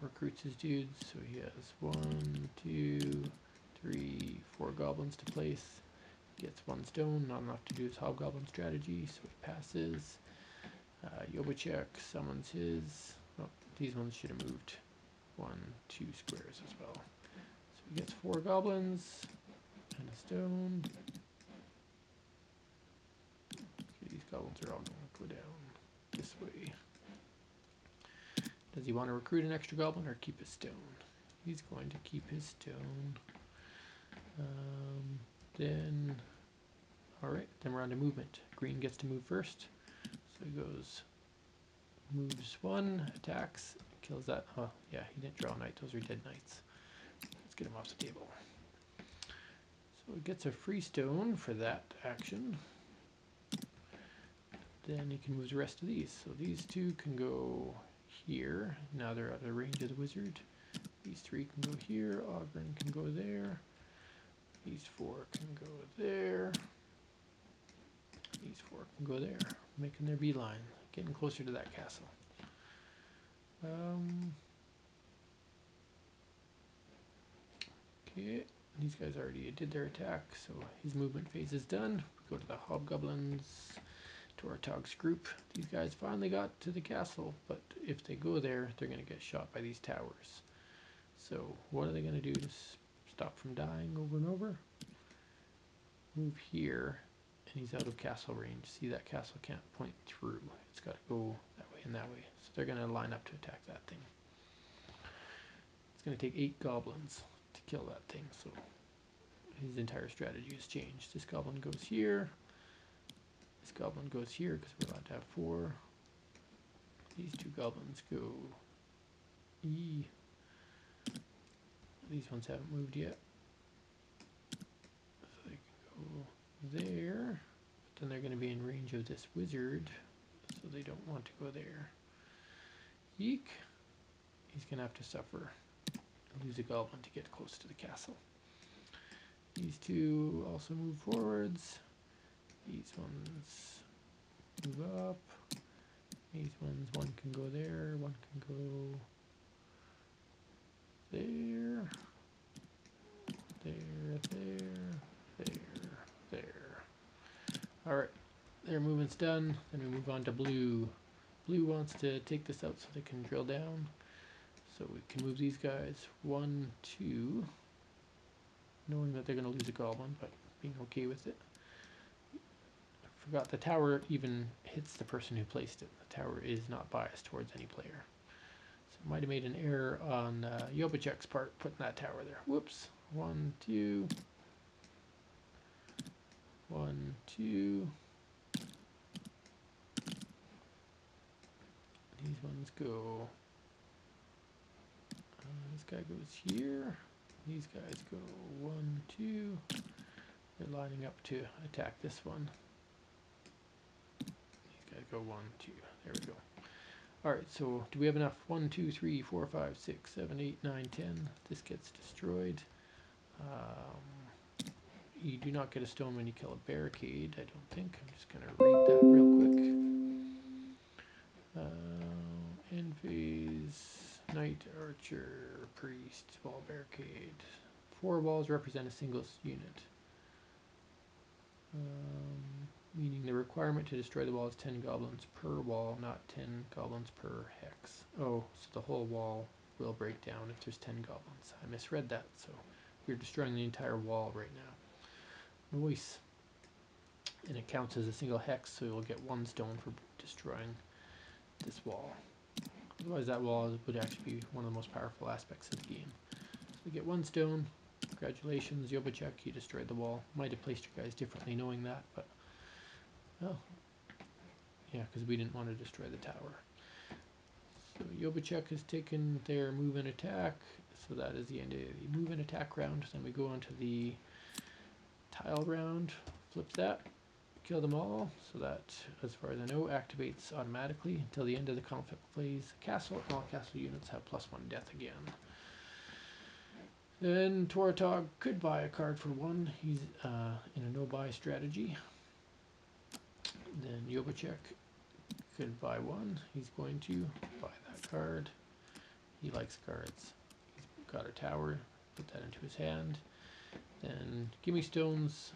recruits his dudes, so he has 1, 2, 3, 4 goblins to place. He gets 1 stone, not enough to do his hobgoblin strategy, so he passes. Yobochek summons his. Oh, these ones should have moved 1, 2 squares as well. So he gets 4 goblins and a stone. Okay, these goblins are all going to go down this way. Does he want to recruit an extra goblin or keep his stone? He's going to keep his stone. Alright, then we're on to movement. Green gets to move first. So he goes, moves 1, attacks, kills that. Oh, yeah, he didn't draw a knight. Those are dead knights. Let's get him off the table. So he gets a free stone for that action. Then he can move the rest of these. So these 2 can go here. Now they're out of range of the wizard. These 3 can go here. Ogren can go there. These 4 can go there. These 4 can go there. Making their beeline. Getting closer to that castle. Okay. These guys already did their attack, so his movement phase is done. We go to the hobgoblins. Toratog's group. These guys finally got to the castle, but if they go there, they're going to get shot by these towers. So what are they going to do to stop from dying over and over? Move here, and he's out of castle range. See, that castle can't point through. It's got to go that way and that way. So they're going to line up to attack that thing. It's going to take 8 goblins to kill that thing, so his entire strategy has changed. This goblin goes here. This goblin goes here because we're allowed to have 4. These 2 goblins go E. These ones haven't moved yet. So they can go there. But then they're going to be in range of this wizard. So they don't want to go there. Eek. He's going to have to suffer. Lose a goblin to get close to the castle. These 2 also move forwards. These ones move up. These ones, 1 can go there, 1 can go there, there. Alright, their movement's done. Then we move on to blue. Blue wants to take this out so they can drill down. So we can move these guys 1, 2, knowing that they're going to lose a goblin, but being okay with it. I forgot the tower even hits the person who placed it. The tower is not biased towards any player. So I might have made an error on Jobicek's part putting that tower there. Whoops. 1, 2. 1, 2. These ones go. This guy goes here. These guys go 1, 2. They're lining up to attack this one. These guys go 1, 2. There we go. Alright, so do we have enough? 1, 2, 3, 4, 5, 6, 7, 8, 9, 10. This gets destroyed. You do not get a stone when you kill a barricade, I don't think. I'm just going to read that real quick. End phase, knight, archer, priest, wall barricade. 4 walls represent a single unit. Meaning the requirement to destroy the wall is 10 goblins per wall, not 10 goblins per hex. Oh, so the whole wall will break down if there's 10 goblins. I misread that, so we're destroying the entire wall right now. Nice. And it counts as a single hex, so you'll get 1 stone for destroying this wall. Otherwise that wall would actually be one of the most powerful aspects of the game. So we get 1 stone. Congratulations, Jobicek, you destroyed the wall. Might have placed your guys differently knowing that, but well, yeah, because we didn't want to destroy the tower. So Jobicek has taken their move and attack, so that is the end of the move and attack round. Then we go on to the tile round, flip that, kill them all, so that, as far as I know, activates automatically until the end of the conflict phase. Castle and all castle units have +1 death again. Then Toratog could buy a card for 1. He's in a no-buy strategy. Then Jobicek could buy 1. He's going to buy that card. He likes cards. He's got a tower. Put that into his hand. Then Gimme Stones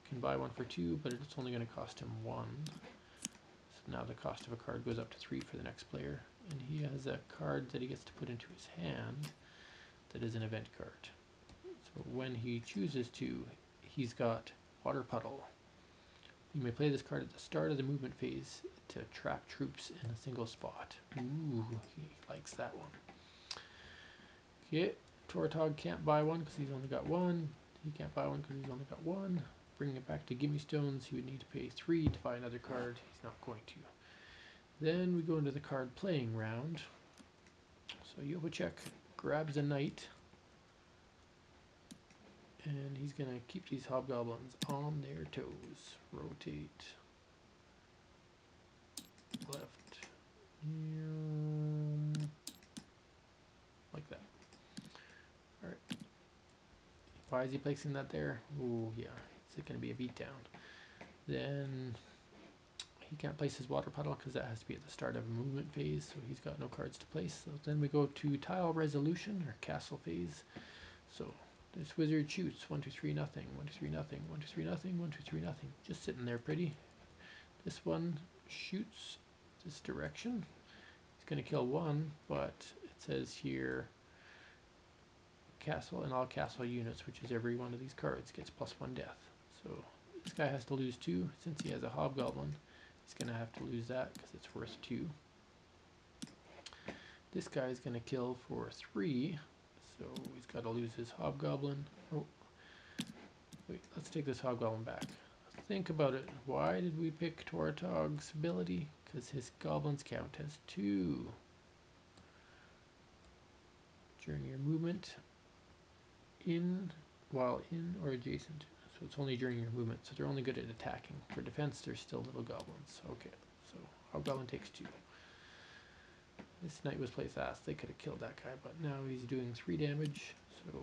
can buy 1 for 2, but it's only going to cost him 1. So now the cost of a card goes up to 3 for the next player. And he has a card that he gets to put into his hand that is an event card. So when he chooses to, he's got Water Puddle. You may play this card at the start of the movement phase to trap troops in a single spot. Ooh, he likes that one. Okay, Toratog can't buy 1 because he's only got 1. He can't buy 1 because he's only got 1. Bringing it back to Gimme Stones, he would need to pay 3 to buy another card. He's not going to. Then we go into the card playing round. So Jobicek grabs a knight. And he's going to keep these hobgoblins on their toes. Rotate. Left. Like that. Alright. Why is he placing that there? Oh yeah. Is it going to be a beatdown? Then he can't place his water puddle because that has to be at the start of a movement phase, so he's got no cards to place. So then we go to tile resolution or castle phase. So this wizard shoots 1, 2, 3, nothing. 1, 2, 3, nothing. 1, 2, 3, nothing. 1, 2, 3, nothing. Just sitting there pretty. This one shoots this direction. He's going to kill 1, but it says here castle and all castle units, which is every one of these cards, gets +1 death. So this guy has to lose 2. Since he has a hobgoblin, he's going to have to lose that because it's worth 2. This guy is going to kill for 3. So he's got to lose his hobgoblin. Oh, wait, let's take this hobgoblin back. Think about it. Why did we pick Toratog's ability? Because his goblins count as 2. During your movement, while in or adjacent. So it's only during your movement. So they're only good at attacking. For defense, they're still little goblins. Okay, so hobgoblin takes 2. This knight was placed fast. They could have killed that guy, but now he's doing 3 damage. So,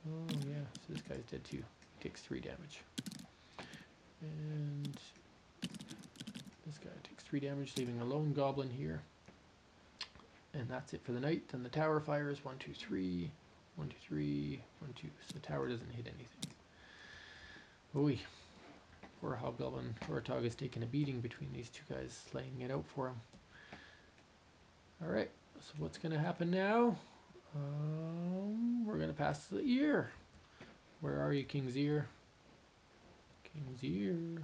oh yeah, so this guy's dead too. He takes 3 damage. And this guy takes 3 damage, leaving a lone goblin here. And that's it for the knight. Then the tower fires 1, 2, 3, 1, 2, 3, 1, 2. So the tower doesn't hit anything. Oy. Poor hobgoblin. Toratog has taken a beating between these two guys, laying it out for him. All right, so what's going to happen now? We're going to pass the ear. Where are you, King's Ear? King's Ear.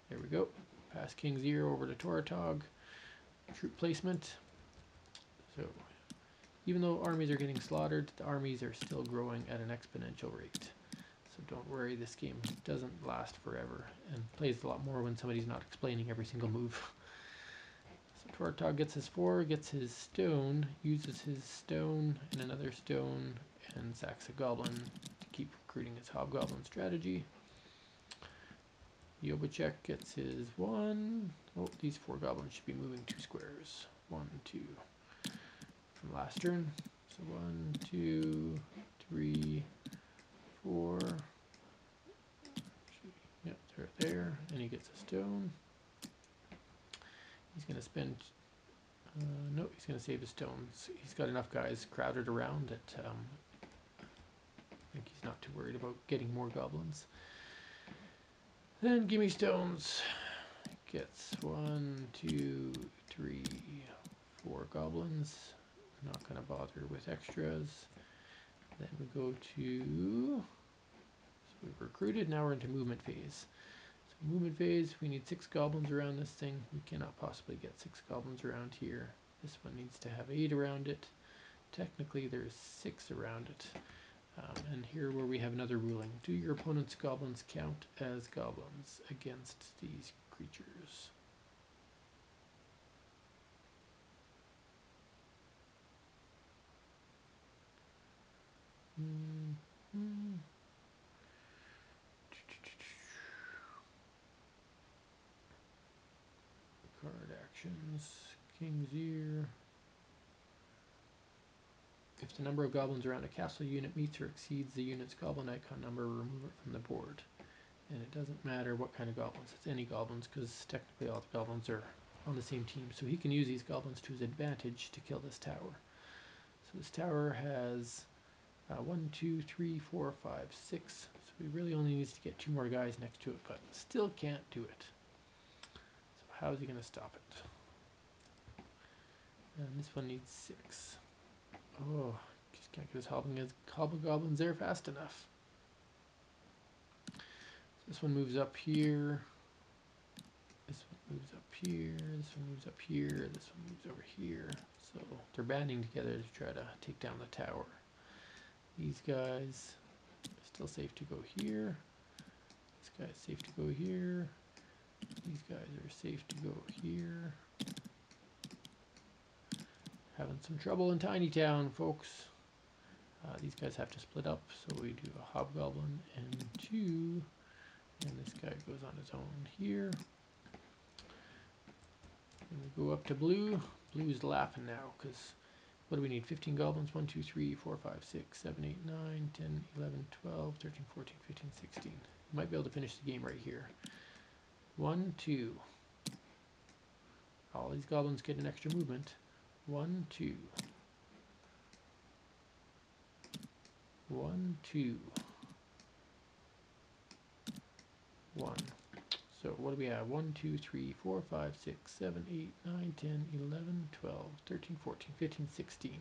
There we go. Pass King's Ear over to Toratog. Troop placement. So even though armies are getting slaughtered, the armies are still growing at an exponential rate. So don't worry, this game doesn't last forever and plays a lot more when somebody's not explaining every single move. So Toratog gets his 4, gets his stone, uses his stone and another stone, and sacks a goblin to keep recruiting his hobgoblin strategy. Yobachek gets his 1. Oh, these 4 goblins should be moving 2 squares. 1, 2. From last turn. So 1, 2, 3, 4. Yep, they're there. And he gets a stone. He's going to spend... no, he's going to save his stones. He's got enough guys crowded around that I think he's not too worried about getting more goblins. Then gimme stones. Gets 1, 2, 3, 4 goblins. Not going to bother with extras. Then we go to... So we've recruited, now we're into movement phase. So movement phase, we need 6 goblins around this thing. We cannot possibly get 6 goblins around here. This one needs to have 8 around it. Technically there's 6 around it. And here where we have another ruling. Do your opponent's goblins count as goblins against these creatures? Card actions. King's Ear. If the number of goblins around a castle unit meets or exceeds the unit's goblin icon number, remove it from the board. And it doesn't matter what kind of goblins, it's any goblins, because technically all the goblins are on the same team. So he can use these goblins to his advantage to kill this tower. So this tower has 1, 2, 3, 4, 5, 6. So he really only needs to get 2 more guys next to it, but still can't do it. So how is he going to stop it? And this one needs 6. Oh, just can't get his hobgoblins there fast enough. So this one moves up here. This one moves up here. This one moves up here. This one moves over here. So they're banding together to try to take down the tower. These guys are still safe to go here. This guy's safe to go here. These guys are safe to go here. Having some trouble in Tiny Town, folks. These guys have to split up, so we do a hobgoblin and 2, and this guy goes on his own here. And we go up to blue. Blue's laughing now, because what do we need? 15 goblins, 1, 2, 3, 4, 5, 6, 7, 8, 9, 10, 11, 12, 13, 14, 15, 16. You might be able to finish the game right here. 1, 2. All these goblins get an extra movement. 1, 2. 1, 2. 1. So what do we have? 1, 2, 3, 4, 5, 6, 7, 8, 9, 10, 11, 12, 13, 14, 15, 16.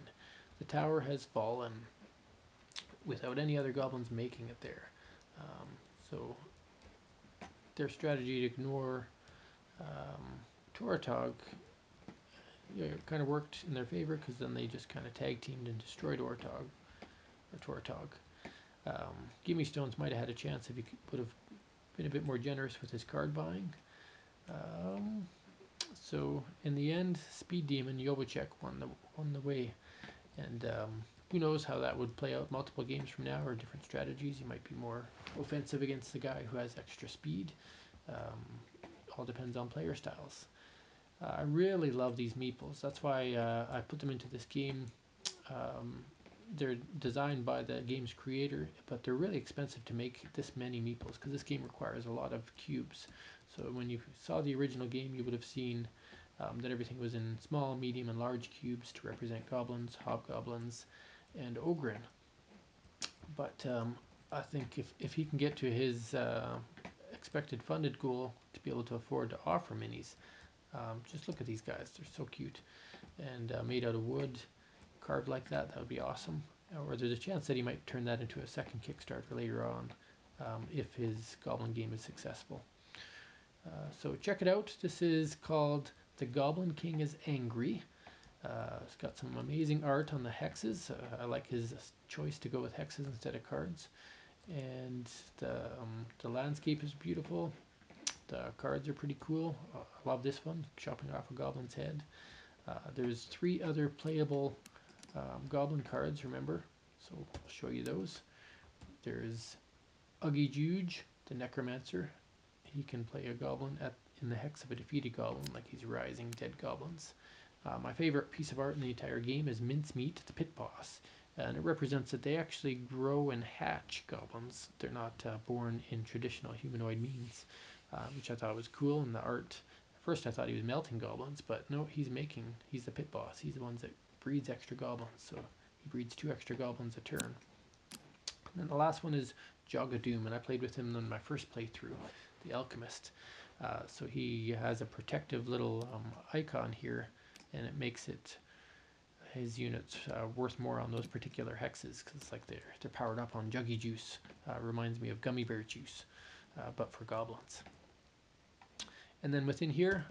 The tower has fallen without any other goblins making it there. So their strategy to ignore Toratog kind of worked in their favor, because then they just kind of tag teamed and destroyed Toratog. Gimme Stones might have had a chance if he would have been a bit more generous with his card buying. So in the end, Speed Demon Yobachek won the way, and who knows how that would play out multiple games from now, or different strategies. You might be more offensive against the guy who has extra speed. All depends on player styles. I really love these meeples. That's why I put them into this game. They're designed by the game's creator, but they're really expensive to make this many meeples, because this game requires a lot of cubes. So when you saw the original game, you would have seen that everything was in small, medium, and large cubes to represent goblins, hobgoblins, and ogrin. But I think if he can get to his expected funded goal to be able to afford to offer minis, Just look at these guys, they're so cute. And made out of wood, carved like that, that would be awesome. Or there's a chance that he might turn that into a second Kickstarter later on, if his Goblin game is successful. So check it out. This is called The Goblin King is Angry. It's got some amazing art on the hexes. I like his choice to go with hexes instead of cards. And the landscape is beautiful. The cards are pretty cool. I love this one, chopping off a goblin's head. There's 3 other playable goblin cards, remember? So I'll show you those. There's Uggy Juge, the Necromancer. He can play a goblin in the hex of a defeated goblin, like he's rising dead goblins. My favorite piece of art in the entire game is Mincemeat, the pit boss. And it represents that they actually grow and hatch goblins. They're not born in traditional humanoid means, which I thought was cool. And the art, at first I thought he was melting goblins, but no, he's the pit boss. He's the one that breeds extra goblins. So he breeds 2 extra goblins a turn. And then the last one is Jogadoom, and I played with him on my first playthrough, the Alchemist. So he has a protective little icon here, and it makes his units worth more on those particular hexes, because it's like they're powered up on Juggy Juice. Reminds me of Gummy Bear Juice, but for goblins. And then within here,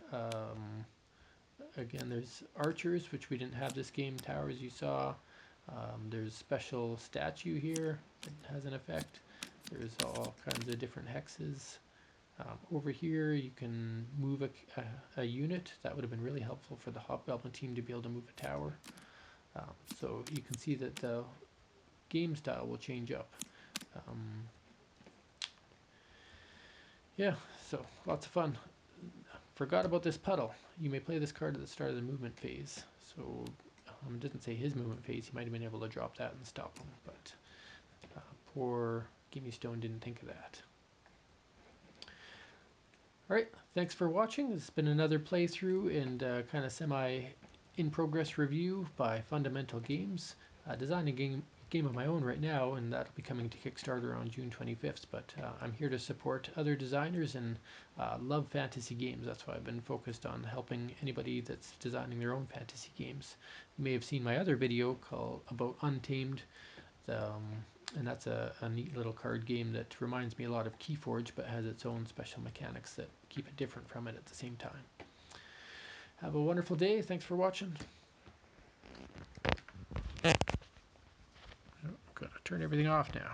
again, there's archers, which we didn't have this game. Towers you saw. There's special statue here that has an effect. There's all kinds of different hexes. Over here you can move a unit. That would have been really helpful for the Hobgoblin team to be able to move a tower. So you can see that the game style will change up. Yeah, so lots of fun. Forgot about this puddle. You may play this card at the start of the movement phase. So it doesn't say his movement phase. He might have been able to drop that and stop him, but poor Gimme Stone didn't think of that. Alright, thanks for watching. This has been another playthrough and kind of semi-in-progress review by Fundamental Games. Designing a game of my own right now, and that'll be coming to Kickstarter on June 25th, but I'm here to support other designers and love fantasy games. That's why I've been focused on helping anybody that's designing their own fantasy games. You may have seen my other video about Untamed, and that's a neat little card game that reminds me a lot of Keyforge, but has its own special mechanics that keep it different from it at the same time. Have a wonderful day. Thanks for watching. Gotta turn everything off now.